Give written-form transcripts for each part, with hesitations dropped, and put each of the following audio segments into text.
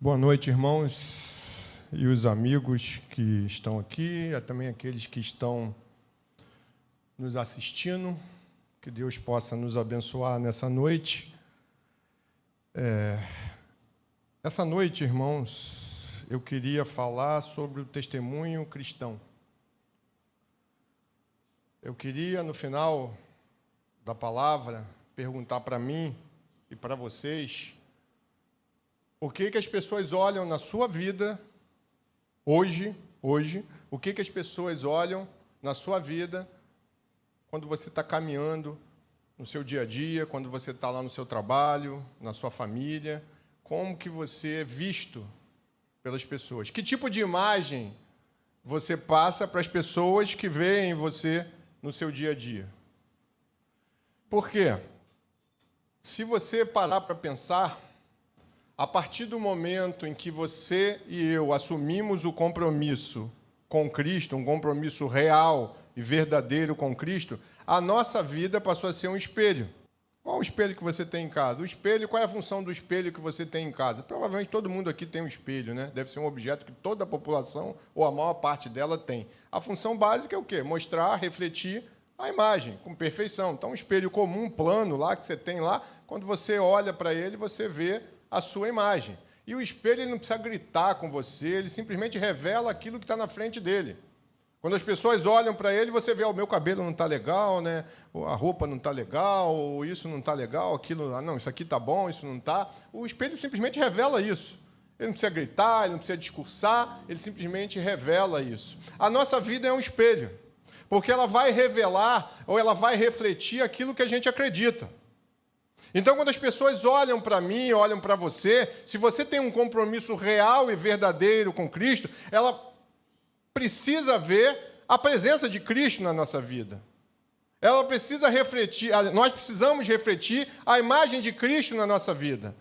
Boa noite, irmãos e os amigos que estão aqui, também aqueles que estão nos assistindo. Que Deus possa nos abençoar nessa noite. Essa noite, irmãos, eu queria falar sobre o testemunho cristão. Eu queria, no final da palavra, perguntar para mim e para vocês o que as pessoas olham na sua vida hoje, o que as pessoas olham na sua vida quando você está caminhando no seu dia a dia, quando você está lá no seu trabalho, na sua família, como que você é visto pelas pessoas? Que tipo de imagem você passa para as pessoas que veem você no seu dia a dia? Por quê? Se você parar para pensar, a partir do momento em que você e eu assumimos o compromisso com Cristo, um compromisso real e verdadeiro com Cristo, a nossa vida passou a ser um espelho. Qual o espelho que você tem em casa? O espelho, qual é a função do espelho que você tem em casa? Provavelmente todo mundo aqui tem um espelho, né? Deve ser um objeto que toda a população, ou a maior parte dela, tem. A função básica é o quê? Mostrar, refletir a imagem com perfeição. Então, um espelho comum, plano lá, que você tem lá, quando você olha para ele, você vê a sua imagem. E o espelho ele não precisa gritar com você, ele simplesmente revela aquilo que está na frente dele. Quando as pessoas olham para ele, você vê, o meu cabelo não está legal, né? A roupa não está legal, ou isso não está legal, aquilo, não, isso aqui está bom, isso não está. O espelho simplesmente revela isso. Ele não precisa gritar, ele não precisa discursar, ele simplesmente revela isso. A nossa vida é um espelho, porque ela vai revelar ou ela vai refletir aquilo que a gente acredita. Então, quando as pessoas olham para mim, olham para você, se você tem um compromisso real e verdadeiro com Cristo, ela precisa ver a presença de Cristo na nossa vida. Ela precisa refletir, nós precisamos refletir a imagem de Cristo na nossa vida,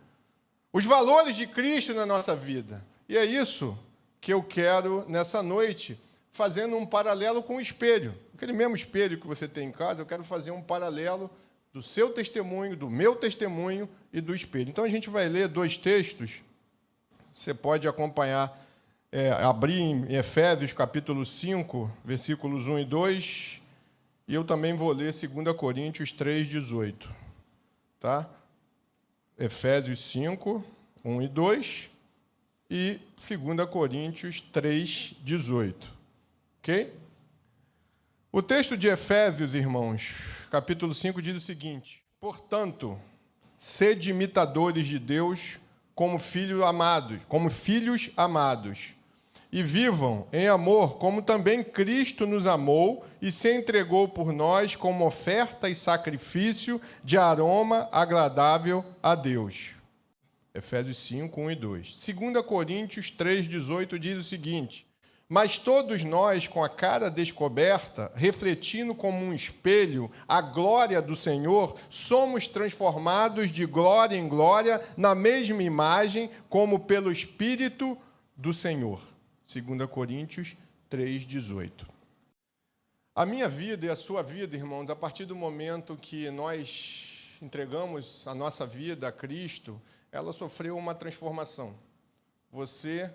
os valores de Cristo na nossa vida. E é isso que eu quero, nessa noite, fazendo um paralelo com o espelho. Aquele mesmo espelho que você tem em casa, eu quero fazer um paralelo do seu testemunho, do meu testemunho e do espelho. Então, a gente vai ler dois textos. Você pode acompanhar, abrir em Efésios, capítulo 5, versículos 1 e 2, e eu também vou ler 2 Coríntios 3, 18. Tá? Efésios 5, 1 e 2, e 2 Coríntios 3, 18. Ok? O texto de Efésios, irmãos, capítulo 5, diz o seguinte: portanto, sede imitadores de Deus como filhos amados, e vivam em amor, como também Cristo nos amou e se entregou por nós como oferta e sacrifício de aroma agradável a Deus. Efésios 5, 1 e 2. 2 Coríntios 3, 18 diz o seguinte: mas todos nós, com a cara descoberta, refletindo como um espelho a glória do Senhor, somos transformados de glória em glória na mesma imagem, como pelo Espírito do Senhor. 2 Coríntios 3, 18. A minha vida e a sua vida, irmãos, a partir do momento que nós entregamos a nossa vida a Cristo, ela sofreu uma transformação. Você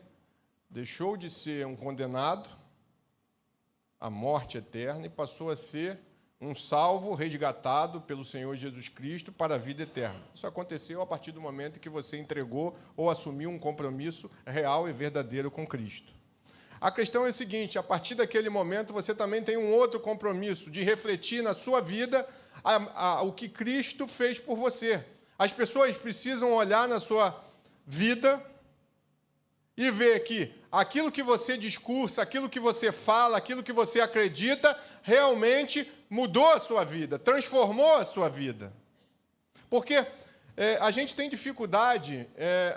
deixou de ser um condenado à morte eterna e passou a ser um salvo, resgatado pelo Senhor Jesus Cristo para a vida eterna. Isso aconteceu a partir do momento que você entregou ou assumiu um compromisso real e verdadeiro com Cristo. A questão é a seguinte: a partir daquele momento você também tem um outro compromisso de refletir na sua vida o que Cristo fez por você. As pessoas precisam olhar na sua vida e ver que aquilo que você discursa, aquilo que você fala, aquilo que você acredita, realmente mudou a sua vida, transformou a sua vida. Porque a gente tem dificuldade,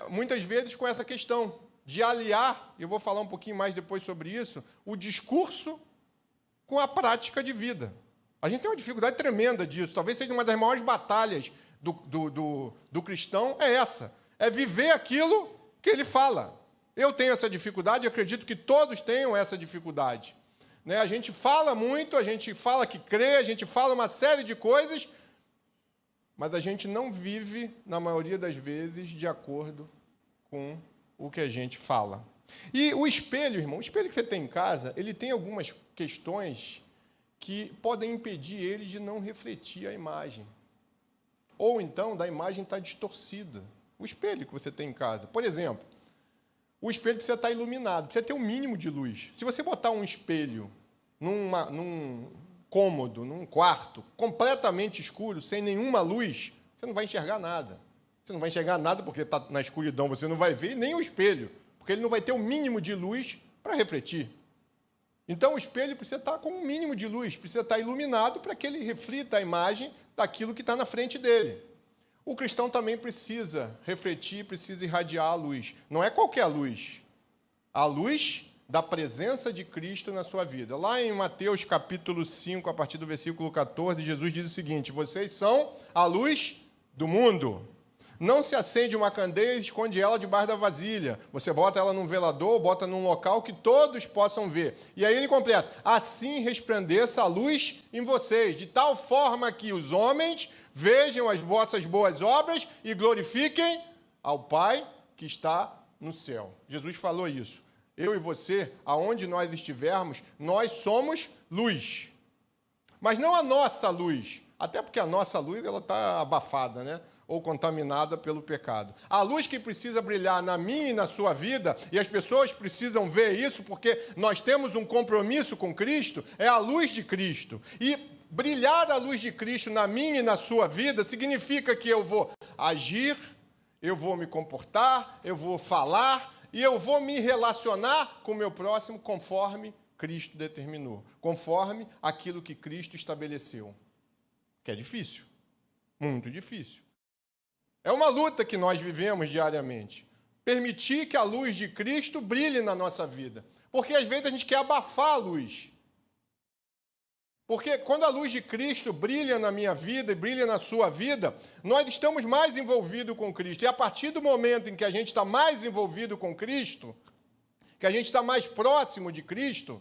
muitas vezes, com essa questão de aliar, eu vou falar um pouquinho mais depois sobre isso, o discurso com a prática de vida. A gente tem uma dificuldade tremenda disso. Talvez seja uma das maiores batalhas do cristão, é essa. É viver aquilo que ele fala. Eu tenho essa dificuldade, acredito que todos tenham essa dificuldade. Né? A gente fala muito, a gente fala que crê, a gente fala uma série de coisas, mas a gente não vive, na maioria das vezes, de acordo com o que a gente fala. E o espelho, irmão, o espelho que você tem em casa, ele tem algumas questões que podem impedir ele de não refletir a imagem. Ou então, da imagem estar distorcida. O espelho que você tem em casa. Por exemplo, o espelho precisa estar iluminado, precisa ter um mínimo de luz. Se você botar um espelho num cômodo, num quarto, completamente escuro, sem nenhuma luz, você não vai enxergar nada. Você não vai enxergar nada porque está na escuridão, você não vai ver, nem o espelho, porque ele não vai ter o mínimo de luz para refletir. Então, o espelho precisa estar com um mínimo de luz, precisa estar iluminado para que ele reflita a imagem daquilo que está na frente dele. O cristão também precisa refletir, precisa irradiar a luz. Não é qualquer luz. A luz da presença de Cristo na sua vida. Lá em Mateus capítulo 5, a partir do versículo 14, Jesus diz o seguinte: vocês são a luz do mundo. Não se acende uma candeia e esconde ela debaixo da vasilha. Você bota ela num velador, bota num local que todos possam ver. E aí ele completa: assim resplandeça a luz em vocês, de tal forma que os homens vejam as vossas boas obras e glorifiquem ao Pai que está no céu. Jesus falou isso. Eu e você, aonde nós estivermos, nós somos luz. Mas não a nossa luz, até porque a nossa luz ela está abafada, né? Ou contaminada pelo pecado. A luz que precisa brilhar na minha e na sua vida, e as pessoas precisam ver isso, porque nós temos um compromisso com Cristo, é a luz de Cristo. E brilhar a luz de Cristo na minha e na sua vida significa que eu vou agir, eu vou me comportar, eu vou falar, e eu vou me relacionar com o meu próximo conforme Cristo determinou, conforme aquilo que Cristo estabeleceu. Que é difícil, muito difícil. É uma luta que nós vivemos diariamente. Permitir que a luz de Cristo brilhe na nossa vida. Porque às vezes a gente quer abafar a luz. Porque quando a luz de Cristo brilha na minha vida e brilha na sua vida, nós estamos mais envolvidos com Cristo. E a partir do momento em que a gente está mais envolvido com Cristo, que a gente está mais próximo de Cristo,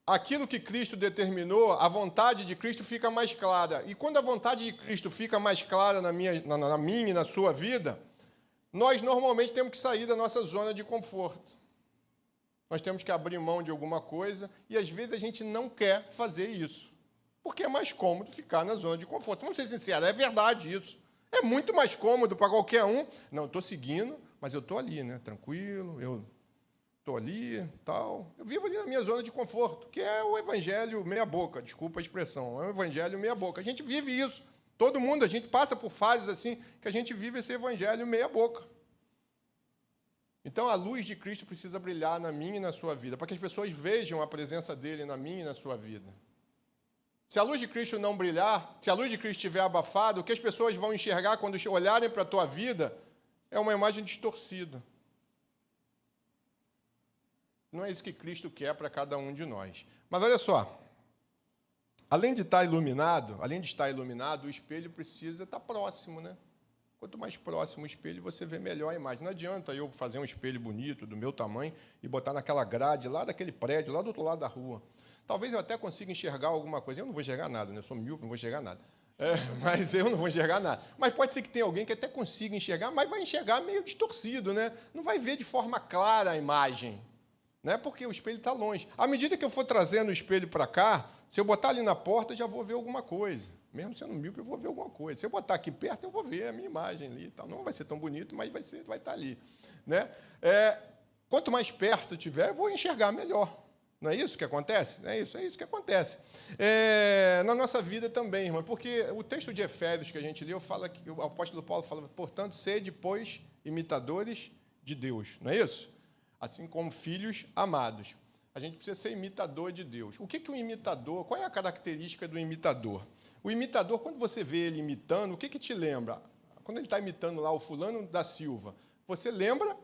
aquilo que Cristo determinou, a vontade de Cristo fica mais clara. E quando a vontade de Cristo fica mais clara na minha e na sua vida, nós normalmente temos que sair da nossa zona de conforto. Nós temos que abrir mão de alguma coisa e, às vezes, a gente não quer fazer isso. Porque é mais cômodo ficar na zona de conforto. Vamos ser sinceros, é verdade isso. É muito mais cômodo para qualquer um. Não, eu estou seguindo, mas eu estou ali, né? Tranquilo, eu estou ali, tal. Eu vivo ali na minha zona de conforto, que é o evangelho meia-boca, desculpa a expressão, é o evangelho meia-boca. A gente vive isso. Todo mundo, a gente passa por fases assim, que a gente vive esse evangelho meia-boca. Então, a luz de Cristo precisa brilhar na minha e na sua vida, para que as pessoas vejam a presença dele na minha e na sua vida. Se a luz de Cristo não brilhar, se a luz de Cristo estiver abafada, o que as pessoas vão enxergar quando olharem para a tua vida é uma imagem distorcida. Não é isso que Cristo quer para cada um de nós. Mas olha só, além de estar iluminado, o espelho precisa estar próximo, né? Quanto mais próximo o espelho, você vê melhor a imagem. Não adianta eu fazer um espelho bonito, do meu tamanho, e botar naquela grade lá daquele prédio, lá do outro lado da rua. Talvez eu até consiga enxergar alguma coisa. Eu não vou enxergar nada, né? Eu sou míope, não vou enxergar nada. Mas eu não vou enxergar nada. Mas pode ser que tenha alguém que até consiga enxergar, mas vai enxergar meio distorcido, né? Não vai ver de forma clara a imagem, né? Porque o espelho está longe. À medida que eu for trazendo o espelho para cá, se eu botar ali na porta, eu já vou ver alguma coisa. Mesmo sendo míope, eu vou ver alguma coisa. Se eu botar aqui perto, eu vou ver a minha imagem ali. Tal. Não vai ser tão bonito, mas vai estar ali. Né? Quanto mais perto eu tiver, eu vou enxergar melhor. Não é isso que acontece? É isso que acontece. Na nossa vida também, irmão, porque o texto de Efésios que a gente leu fala que o apóstolo Paulo fala, portanto, sede, pois, imitadores de Deus. Não é isso? Assim como filhos amados. A gente precisa ser imitador de Deus. O que é um imitador? Qual é a característica do imitador? O imitador, quando você vê ele imitando, o que te lembra? Quando ele está imitando lá o fulano da Silva, você lembra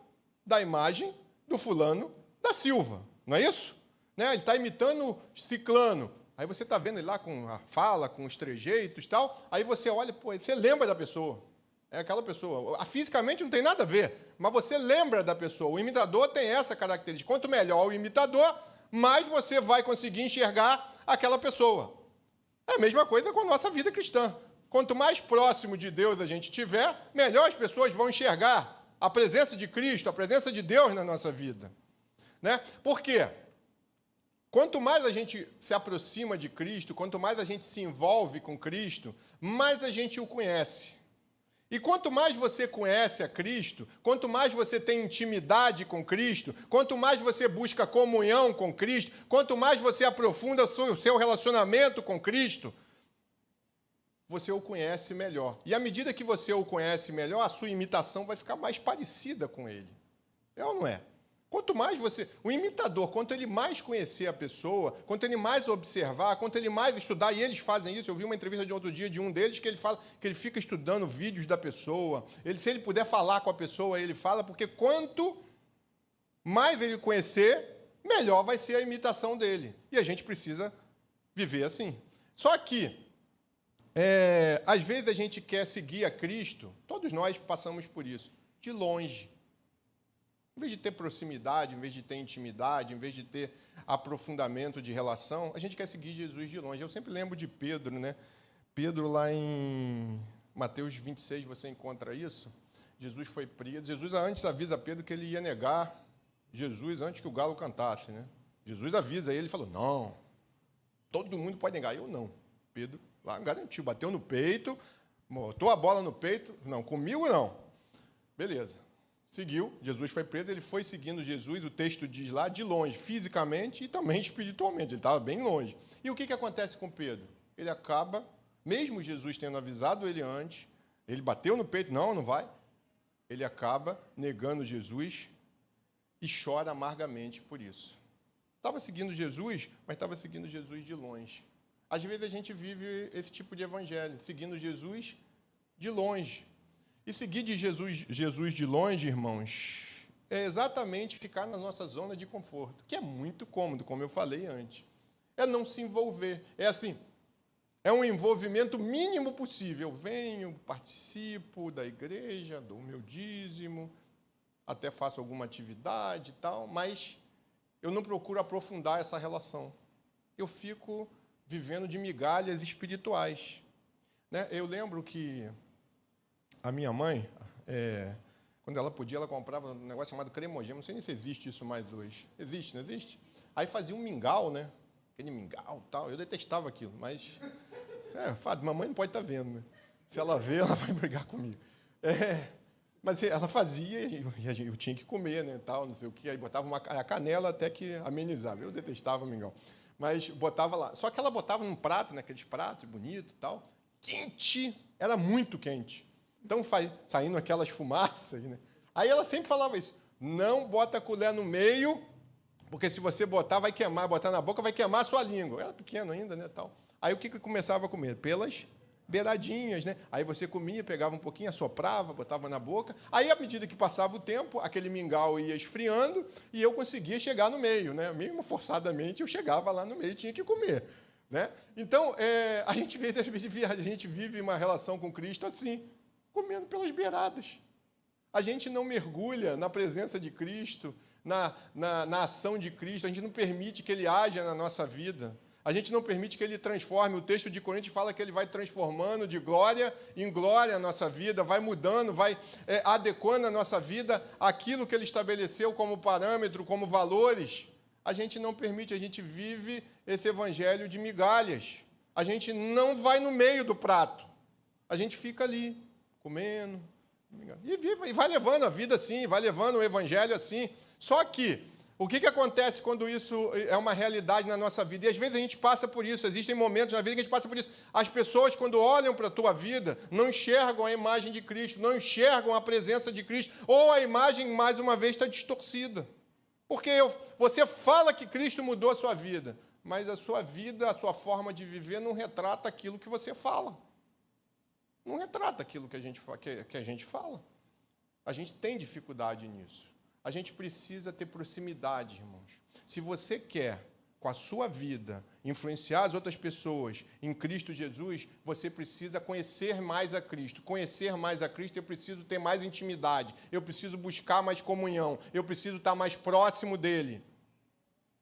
da imagem do fulano da Silva, não é isso? Né? Ele está imitando ciclano. Aí você está vendo ele lá com a fala, com os trejeitos e tal, aí você olha, pô, você lembra da pessoa. É aquela pessoa. Fisicamente não tem nada a ver, mas você lembra da pessoa. O imitador tem essa característica. Quanto melhor o imitador, mais você vai conseguir enxergar aquela pessoa. É a mesma coisa com a nossa vida cristã. Quanto mais próximo de Deus a gente estiver, melhor as pessoas vão enxergar a presença de Cristo, a presença de Deus na nossa vida. Né? Por quê? Quanto mais a gente se aproxima de Cristo, quanto mais a gente se envolve com Cristo, mais a gente o conhece. E quanto mais você conhece a Cristo, quanto mais você tem intimidade com Cristo, quanto mais você busca comunhão com Cristo, quanto mais você aprofunda o seu relacionamento com Cristo, você o conhece melhor. E à medida que você o conhece melhor, a sua imitação vai ficar mais parecida com ele. É ou não é? Quanto mais você... O imitador, quanto ele mais conhecer a pessoa, quanto ele mais observar, quanto ele mais estudar, e eles fazem isso, eu vi uma entrevista de outro dia de um deles que ele fala que ele fica estudando vídeos da pessoa, se ele puder falar com a pessoa, ele fala, porque quanto mais ele conhecer, melhor vai ser a imitação dele. E a gente precisa viver assim. Só que às vezes a gente quer seguir a Cristo, todos nós passamos por isso, de longe. Em vez de ter proximidade, em vez de ter intimidade, em vez de ter aprofundamento de relação, a gente quer seguir Jesus de longe. Eu sempre lembro de Pedro, né? Pedro, lá em Mateus 26, você encontra isso. Jesus foi preso. Jesus antes avisa Pedro que ele ia negar Jesus antes que o galo cantasse, né? Jesus avisa ele e falou, não, todo mundo pode negar, eu não. Pedro lá garantiu, bateu no peito, botou a bola no peito, não, comigo não. Beleza. Seguiu, Jesus foi preso, ele foi seguindo Jesus, o texto diz lá, de longe, fisicamente e também espiritualmente, ele estava bem longe. E o que acontece com Pedro? Ele acaba, mesmo Jesus tendo avisado ele antes, ele bateu no peito, não vai, ele acaba negando Jesus e chora amargamente por isso. Estava seguindo Jesus, mas estava seguindo Jesus de longe. Às vezes a gente vive esse tipo de evangelho, seguindo Jesus de longe. E seguir de Jesus de longe, irmãos, é exatamente ficar na nossa zona de conforto, que é muito cômodo, como eu falei antes. É não se envolver. É assim, é um envolvimento mínimo possível. Eu venho, participo da igreja, dou o meu dízimo, até faço alguma atividade e tal, mas eu não procuro aprofundar essa relação. Eu fico vivendo de migalhas espirituais. Né? Eu lembro que a minha mãe, quando ela podia, ela comprava um negócio chamado cremogêneo. Não sei nem se existe isso mais hoje. Existe, não existe? Aí fazia um mingau, né? Aquele mingau e tal. Eu detestava aquilo, mas... mamãe não pode estar vendo, né? Se ela ver, ela vai brigar comigo. Mas ela fazia e eu tinha que comer, né? Tal, não sei o quê. Aí botava a canela até que amenizava. Eu detestava mingau. Mas botava lá. Só que ela botava num prato, né? Aqueles pratos bonitos e tal. Quente. Era muito quente. Então, saindo aquelas fumaças, né? Aí ela sempre falava isso. Não bota a colher no meio, porque se você botar, vai queimar. Botar na boca, vai queimar a sua língua. Eu era pequeno ainda, né? Tal. Aí o que eu começava a comer? Pelas beiradinhas, né? Aí você comia, pegava um pouquinho, assoprava, botava na boca. Aí, à medida que passava o tempo, aquele mingau ia esfriando e eu conseguia chegar no meio, né? Mesmo forçadamente, eu chegava lá no meio e tinha que comer, né? Então, a gente vive uma relação com Cristo assim, comendo pelas beiradas. A gente não mergulha na presença de Cristo, na ação de Cristo, a gente não permite que Ele haja na nossa vida. A gente não permite que Ele transforme. O texto de Coríntios fala que Ele vai transformando de glória em glória a nossa vida, vai mudando, vai adequando a nossa vida àquilo que Ele estabeleceu como parâmetro, como valores. A gente não permite, a gente vive esse evangelho de migalhas. A gente não vai no meio do prato. A gente fica ali, comendo, e vai levando a vida assim, vai levando o evangelho assim. Só que o que acontece quando isso é uma realidade na nossa vida? E às vezes a gente passa por isso, existem momentos na vida que a gente passa por isso. As pessoas, quando olham para a tua vida, não enxergam a imagem de Cristo, não enxergam a presença de Cristo, ou a imagem, mais uma vez, está distorcida. Porque você fala que Cristo mudou a sua vida, mas a sua vida, a sua forma de viver não retrata aquilo que você fala. Não retrata aquilo que a gente fala. A gente tem dificuldade nisso. A gente precisa ter proximidade, irmãos. Se você quer, com a sua vida, influenciar as outras pessoas em Cristo Jesus, você precisa conhecer mais a Cristo. Conhecer mais a Cristo, eu preciso ter mais intimidade. Eu preciso buscar mais comunhão. Eu preciso estar mais próximo dele.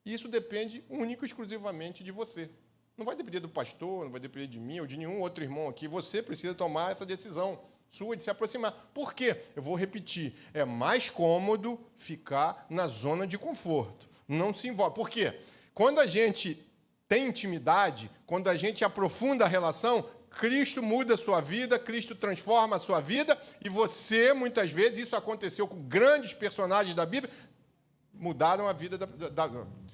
E isso depende único e exclusivamente de você. Não vai depender do pastor, não vai depender de mim ou de nenhum outro irmão aqui. Você precisa tomar essa decisão sua de se aproximar. Por quê? Eu vou repetir. É mais cômodo ficar na zona de conforto. Não se envolve. Por quê? Quando a gente tem intimidade, quando a gente aprofunda a relação, Cristo muda a sua vida, Cristo transforma a sua vida, e você, muitas vezes, isso aconteceu com grandes personagens da Bíblia, mudaram a vida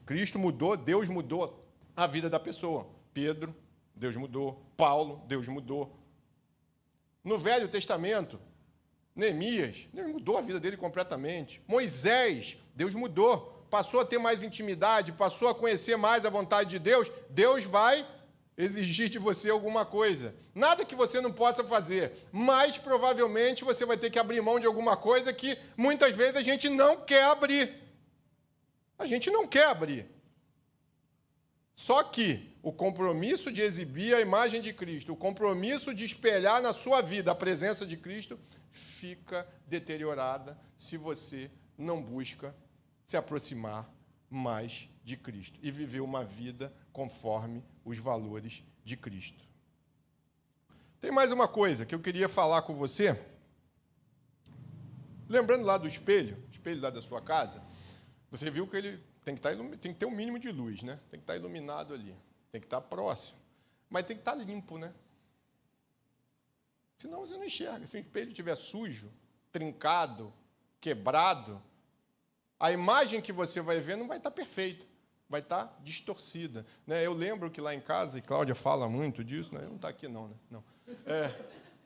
Cristo mudou, Deus mudou a vida da pessoa. Pedro, Deus mudou. Paulo, Deus mudou. No Velho Testamento, Neemias, Deus mudou a vida dele completamente. Moisés, Deus mudou. Passou a ter mais intimidade, passou a conhecer mais a vontade de Deus. Deus vai exigir de você alguma coisa. Nada que você não possa fazer, mas provavelmente você vai ter que abrir mão de alguma coisa que muitas vezes a gente não quer abrir. A gente não quer abrir. Só que o compromisso de exibir a imagem de Cristo, o compromisso de espelhar na sua vida a presença de Cristo, fica deteriorada se você não busca se aproximar mais de Cristo e viver uma vida conforme os valores de Cristo. Tem mais uma coisa que eu queria falar com você. Lembrando lá do espelho lá da sua casa, você viu que ele tem que ter um mínimo de luz, né? Tem que estar iluminado ali, tem que estar próximo, mas tem que estar limpo, né? Senão você não enxerga. Se o espelho estiver sujo, trincado, quebrado, a imagem que você vai ver não vai estar perfeita, vai estar distorcida, né? Eu lembro que lá em casa, e Cláudia fala muito disso, né? Não está aqui não, né? Não.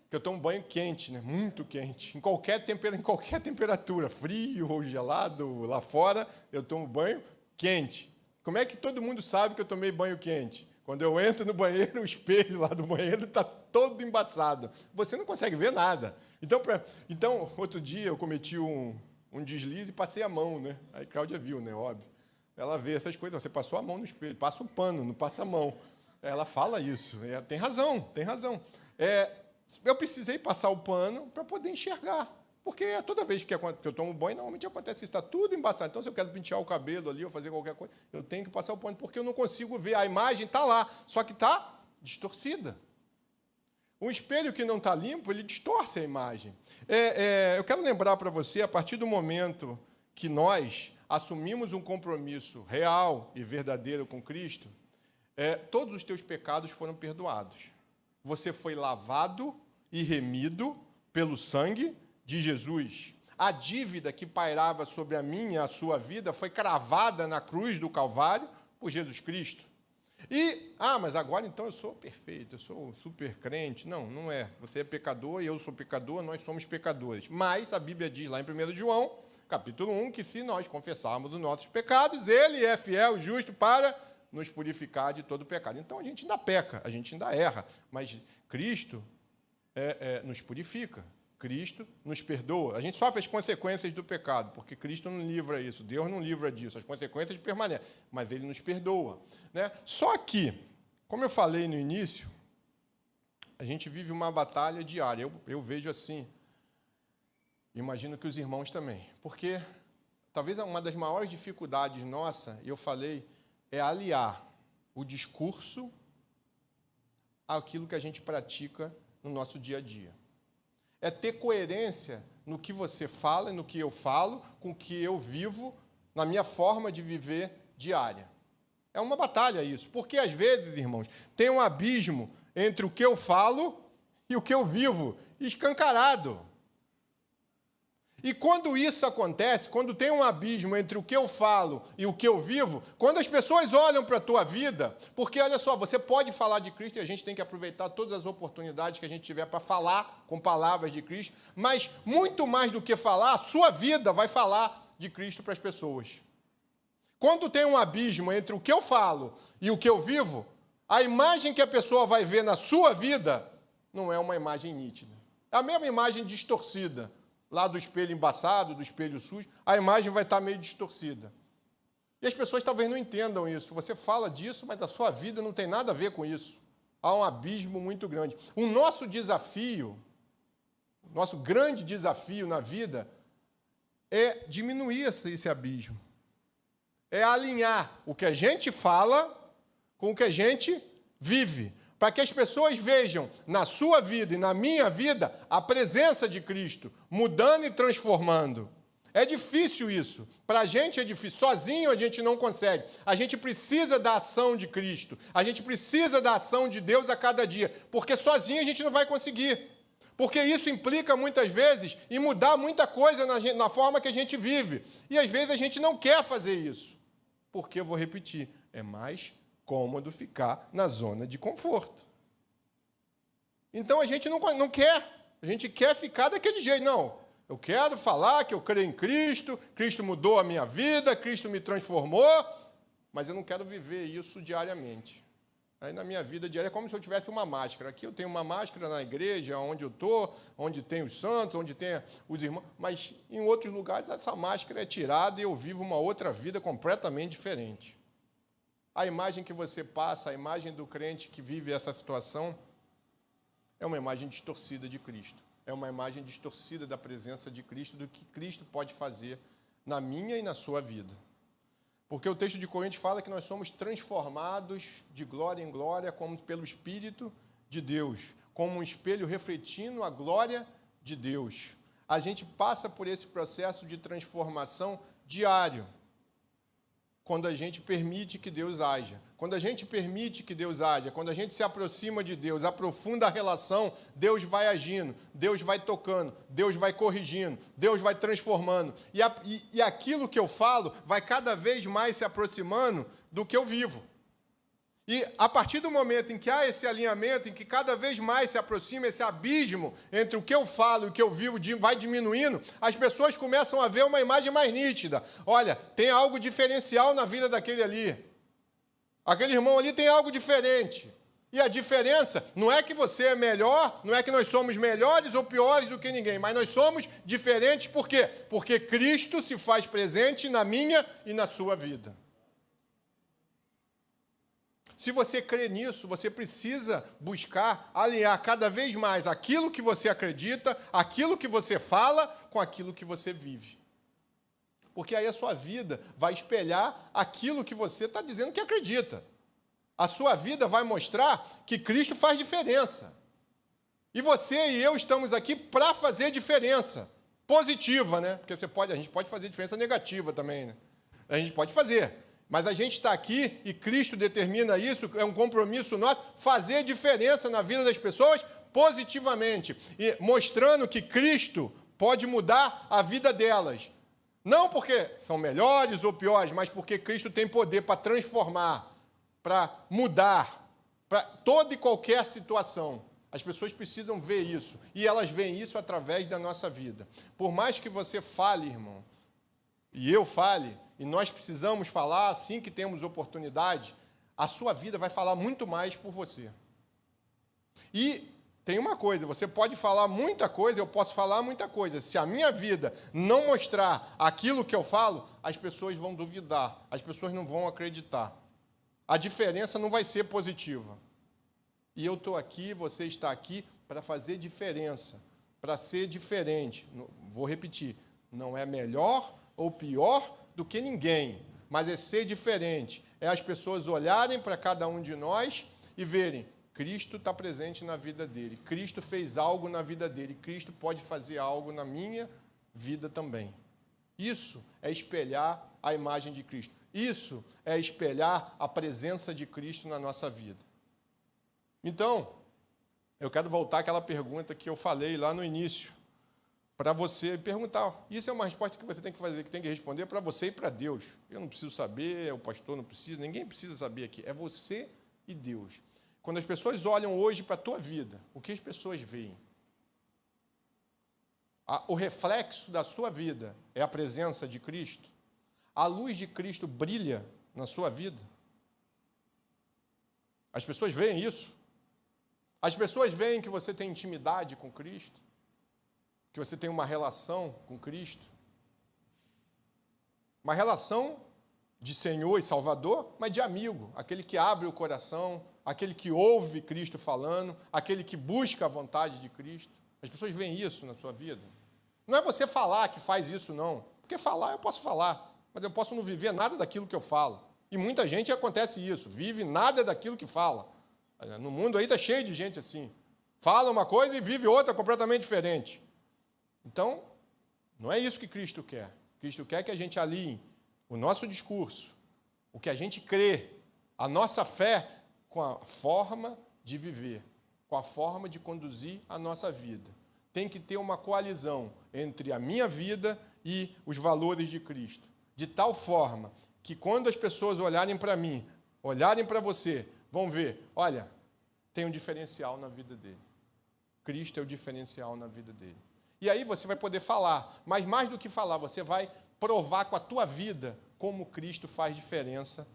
Que eu tomo banho quente, né? Muito quente, em qualquer temperatura, frio ou gelado, lá fora, eu tomo banho quente. Como é que todo mundo sabe que eu tomei banho quente? Quando eu entro no banheiro, o espelho lá do banheiro está todo embaçado. Você não consegue ver nada. Então outro dia eu cometi um deslize e passei a mão, né? Aí Cláudia viu, né? Óbvio. Ela vê essas coisas. Você passou a mão no espelho, passa um pano, não passa a mão. Ela fala isso. Tem razão, tem razão. Eu precisei passar o pano para poder enxergar. Porque toda vez que eu tomo banho, normalmente acontece isso, está tudo embaçado. Então, se eu quero pentear o cabelo ali ou fazer qualquer coisa, eu tenho que passar o pano, porque eu não consigo ver. A imagem está lá, só que está distorcida. Um espelho que não está limpo, ele distorce a imagem. Eu quero lembrar para você, a partir do momento que nós assumimos um compromisso real e verdadeiro com Cristo, todos os teus pecados foram perdoados. Você foi lavado e remido pelo sangue de Jesus. A dívida que pairava sobre a minha e a sua vida foi cravada na cruz do Calvário por Jesus Cristo. Mas agora então eu sou perfeito, eu sou super crente. Não, não é. Você é pecador e eu sou pecador, nós somos pecadores. Mas a Bíblia diz lá em 1 João, capítulo 1, que se nós confessarmos os nossos pecados, Ele é fiel e justo para nos purificar de todo pecado. Então a gente ainda peca, a gente ainda erra, mas Cristo nos purifica. Cristo nos perdoa. A gente sofre as consequências do pecado, porque Cristo não livra isso, Deus não livra disso, as consequências permanecem, mas Ele nos perdoa, né? Só que, como eu falei no início, a gente vive uma batalha diária, eu vejo assim, imagino que os irmãos também, porque talvez uma das maiores dificuldades nossa, e eu falei, é aliar o discurso àquilo que a gente pratica no nosso dia a dia. É ter coerência no que você fala e no que eu falo, com o que eu vivo, na minha forma de viver diária. É uma batalha isso, porque às vezes, irmãos, tem um abismo entre o que eu falo e o que eu vivo, escancarado. E quando isso acontece, quando tem um abismo entre o que eu falo e o que eu vivo, quando as pessoas olham para a tua vida, porque, olha só, você pode falar de Cristo e a gente tem que aproveitar todas as oportunidades que a gente tiver para falar com palavras de Cristo, mas muito mais do que falar, a sua vida vai falar de Cristo para as pessoas. Quando tem um abismo entre o que eu falo e o que eu vivo, a imagem que a pessoa vai ver na sua vida não é uma imagem nítida. É a mesma imagem distorcida. Lá do espelho embaçado, do espelho sujo, a imagem vai estar meio distorcida. E as pessoas talvez não entendam isso. Você fala disso, mas a sua vida não tem nada a ver com isso. Há um abismo muito grande. O nosso desafio, nosso grande desafio na vida é diminuir esse abismo. É alinhar o que a gente fala com o que a gente vive, para que as pessoas vejam na sua vida e na minha vida a presença de Cristo, mudando e transformando. É difícil isso. Para a gente é difícil. Sozinho a gente não consegue. A gente precisa da ação de Cristo. A gente precisa da ação de Deus a cada dia. Porque sozinho a gente não vai conseguir. Porque isso implica, muitas vezes, em mudar muita coisa na forma que a gente vive. E, às vezes, a gente não quer fazer isso. Porque, eu vou repetir, é mais cômodo ficar na zona de conforto. Então, a gente não quer. A gente quer ficar daquele jeito. Não. Eu quero falar que eu creio em Cristo, Cristo mudou a minha vida, Cristo me transformou, mas eu não quero viver isso diariamente. Aí na minha vida diária é como se eu tivesse uma máscara. Aqui eu tenho uma máscara na igreja, onde eu estou, onde tem os santos, onde tem os irmãos, mas em outros lugares essa máscara é tirada e eu vivo uma outra vida completamente diferente. A imagem que você passa, a imagem do crente que vive essa situação, é uma imagem distorcida de Cristo. É uma imagem distorcida da presença de Cristo, do que Cristo pode fazer na minha e na sua vida. Porque o texto de Coríntios fala que nós somos transformados de glória em glória, como pelo Espírito de Deus, como um espelho refletindo a glória de Deus. A gente passa por esse processo de transformação diário, quando a gente permite que Deus haja. Quando a gente permite que Deus haja, quando a gente se aproxima de Deus, aprofunda a relação, Deus vai agindo, Deus vai tocando, Deus vai corrigindo, Deus vai transformando. E aquilo que eu falo vai cada vez mais se aproximando do que eu vivo. E a partir do momento em que há esse alinhamento, em que cada vez mais se aproxima esse abismo entre o que eu falo e o que eu vivo vai diminuindo, as pessoas começam a ver uma imagem mais nítida. Olha, tem algo diferencial na vida daquele ali. Aquele irmão ali tem algo diferente. E a diferença não é que você é melhor, não é que nós somos melhores ou piores do que ninguém, mas nós somos diferentes por quê? Porque Cristo se faz presente na minha e na sua vida. Se você crê nisso, você precisa buscar alinhar cada vez mais aquilo que você acredita, aquilo que você fala, com aquilo que você vive. Porque aí a sua vida vai espelhar aquilo que você está dizendo que acredita. A sua vida vai mostrar que Cristo faz diferença. E você e eu estamos aqui para fazer diferença. Positiva, né? Porque a gente pode fazer diferença negativa também, né? A gente pode fazer. Mas a gente está aqui e Cristo determina isso, é um compromisso nosso, fazer diferença na vida das pessoas positivamente. E mostrando que Cristo pode mudar a vida delas. Não porque são melhores ou piores, mas porque Cristo tem poder para transformar, para mudar, para toda e qualquer situação. As pessoas precisam ver isso. E elas veem isso através da nossa vida. Por mais que você fale, irmão, e eu fale, e nós precisamos falar assim que temos oportunidade, a sua vida vai falar muito mais por você. E tem uma coisa, você pode falar muita coisa, eu posso falar muita coisa. Se a minha vida não mostrar aquilo que eu falo, as pessoas vão duvidar, as pessoas não vão acreditar. A diferença não vai ser positiva. E eu estou aqui, você está aqui para fazer diferença, para ser diferente. Vou repetir, não é melhor ou pior do que ninguém, mas é ser diferente. É as pessoas olharem para cada um de nós e verem, Cristo está presente na vida dele, Cristo fez algo na vida dele, Cristo pode fazer algo na minha vida também. Isso é espelhar a imagem de Cristo. Isso é espelhar a presença de Cristo na nossa vida. Então, eu quero voltar àquela pergunta que eu falei lá no início, para você perguntar. Isso é uma resposta que você tem que fazer, que tem que responder para você e para Deus. Eu não preciso saber, o pastor não precisa, ninguém precisa saber aqui. É você e Deus. Quando as pessoas olham hoje para a tua vida, o que as pessoas veem? O reflexo da sua vida é a presença de Cristo? A luz de Cristo brilha na sua vida? As pessoas veem isso? As pessoas veem que você tem intimidade com Cristo? Que você tem uma relação com Cristo? Uma relação de Senhor e Salvador, mas de amigo, aquele que abre o coração, aquele que ouve Cristo falando, aquele que busca a vontade de Cristo. As pessoas veem isso na sua vida. Não é você falar que faz isso, não. Porque falar eu posso falar, mas eu posso não viver nada daquilo que eu falo. E muita gente acontece isso, vive nada daquilo que fala. No mundo aí está cheio de gente assim. Fala uma coisa e vive outra completamente diferente. Então, não é isso que Cristo quer. Cristo quer que a gente alinhe o nosso discurso, o que a gente crê, a nossa fé, com a forma de viver, com a forma de conduzir a nossa vida. Tem que ter uma coalizão entre a minha vida e os valores de Cristo. De tal forma que quando as pessoas olharem para mim, olharem para você, vão ver, olha, tem um diferencial na vida dele. Cristo é o diferencial na vida dele. E aí você vai poder falar, mas mais do que falar, você vai provar com a tua vida como Cristo faz diferença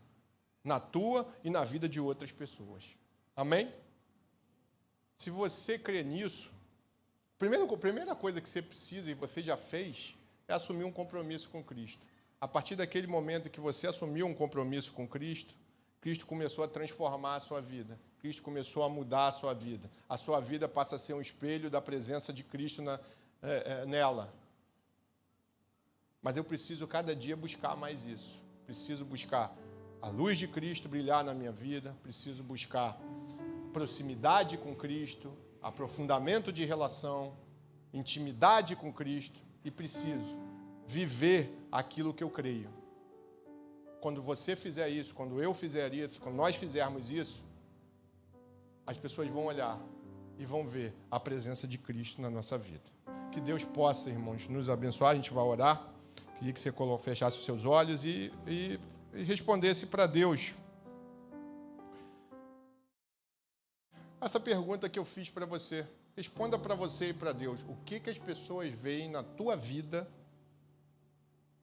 na tua e na vida de outras pessoas. Amém? Se você crê nisso, a primeira coisa que você precisa, e você já fez, é assumir um compromisso com Cristo. A partir daquele momento que você assumiu um compromisso com Cristo, Cristo começou a transformar a sua vida. Cristo começou a mudar a sua vida. A sua vida passa a ser um espelho da presença de Cristo nela. Mas eu preciso cada dia buscar mais isso. Preciso buscar a luz de Cristo brilhar na minha vida. Preciso buscar proximidade com Cristo, aprofundamento de relação, intimidade com Cristo. E preciso viver aquilo que eu creio. Quando você fizer isso, quando eu fizer isso, quando nós fizermos isso, as pessoas vão olhar e vão ver a presença de Cristo na nossa vida. Que Deus possa, irmãos, nos abençoar. A gente vai orar. Queria que você fechasse os seus olhos e respondesse para Deus essa pergunta que eu fiz para você. Responda para você e para Deus. O que as pessoas veem na tua vida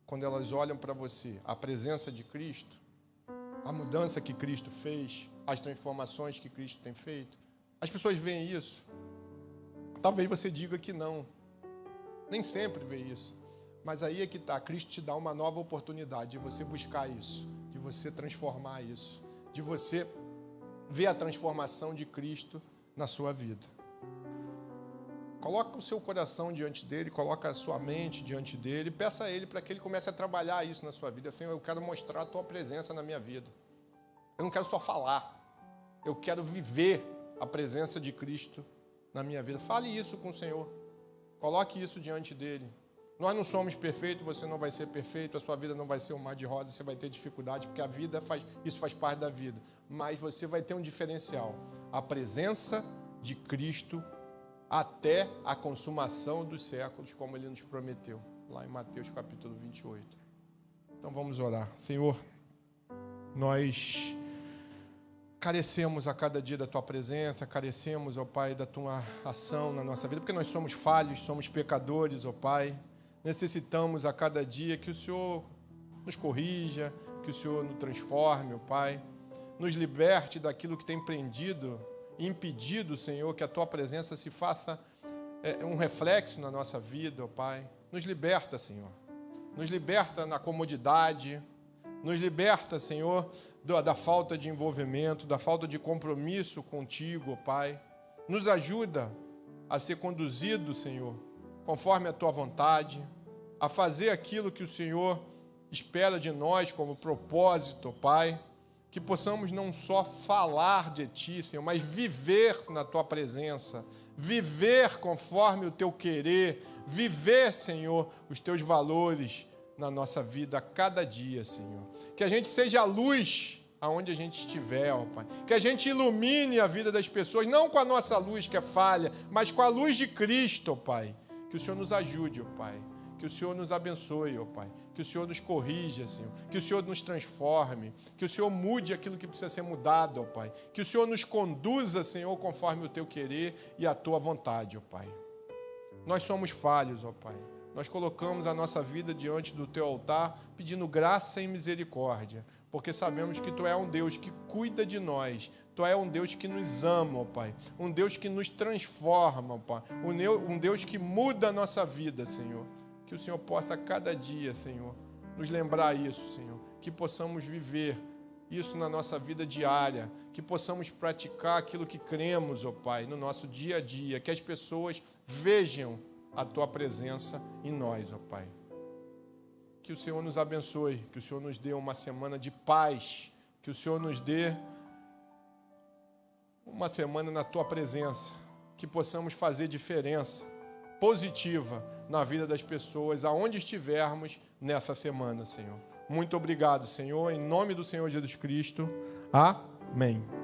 quando elas olham para você? A presença de Cristo? A mudança que Cristo fez? As transformações que Cristo tem feito? As pessoas veem isso? Talvez você diga que não. Nem sempre vê isso. Mas aí é que está. Cristo te dá uma nova oportunidade de você buscar isso, de você transformar isso, de você ver a transformação de Cristo na sua vida. Coloca o seu coração diante dele, coloca a sua mente diante dele, peça a ele para que ele comece a trabalhar isso na sua vida. Senhor, eu quero mostrar a tua presença na minha vida. Eu não quero só falar, eu quero viver a presença de Cristo na minha vida. Fale isso com o Senhor, coloque isso diante dele. Nós não somos perfeitos, você não vai ser perfeito, a sua vida não vai ser um mar de rosas, você vai ter dificuldade, porque a vida isso faz parte da vida. Mas você vai ter um diferencial, a presença de Cristo até a consumação dos séculos, como ele nos prometeu, lá em Mateus capítulo 28. Então vamos orar. Senhor, nós carecemos a cada dia da tua presença, carecemos, ó Pai, da tua ação na nossa vida, porque nós somos falhos, somos pecadores, ó Pai. Necessitamos a cada dia que o Senhor nos corrija, que o Senhor nos transforme, ó Pai. Nos liberte daquilo que tem prendido e impedido, Senhor, que a tua presença se faça um reflexo na nossa vida, ó Pai. Nos liberta, Senhor. Nos liberta na comodidade. Nos liberta, Senhor, da falta de envolvimento, da falta de compromisso contigo, ó Pai. Nos ajuda a ser conduzido, Senhor, conforme a tua vontade, a fazer aquilo que o Senhor espera de nós como propósito, ó Pai. Que possamos não só falar de Ti, Senhor, mas viver na Tua presença, viver conforme o Teu querer, viver, Senhor, os Teus valores na nossa vida a cada dia, Senhor. Que a gente seja a luz aonde a gente estiver, ó Pai. Que a gente ilumine a vida das pessoas, não com a nossa luz que é falha, mas com a luz de Cristo, ó Pai. Que o Senhor nos ajude, ó Pai. Que o Senhor nos abençoe, ó Pai. Que o Senhor nos corrija, Senhor. Que o Senhor nos transforme. Que o Senhor mude aquilo que precisa ser mudado, ó Pai. Que o Senhor nos conduza, Senhor, conforme o Teu querer e a Tua vontade, ó Pai. Nós somos falhos, ó Pai. Nós colocamos a nossa vida diante do Teu altar, pedindo graça e misericórdia, porque sabemos que Tu é um Deus que cuida de nós. Tu é um Deus que nos ama, ó Pai. Um Deus que nos transforma, ó Pai. Um Deus que muda a nossa vida, Senhor. Que o Senhor possa, a cada dia, Senhor, nos lembrar isso, Senhor. Que possamos viver isso na nossa vida diária. Que possamos praticar aquilo que cremos, ó Pai, no nosso dia a dia. Que as pessoas vejam a Tua presença em nós, ó Pai. Que o Senhor nos abençoe. Que o Senhor nos dê uma semana de paz. Que o Senhor nos dê uma semana na Tua presença, que possamos fazer diferença positiva na vida das pessoas, aonde estivermos nessa semana, Senhor. Muito obrigado, Senhor, em nome do Senhor Jesus Cristo. Amém.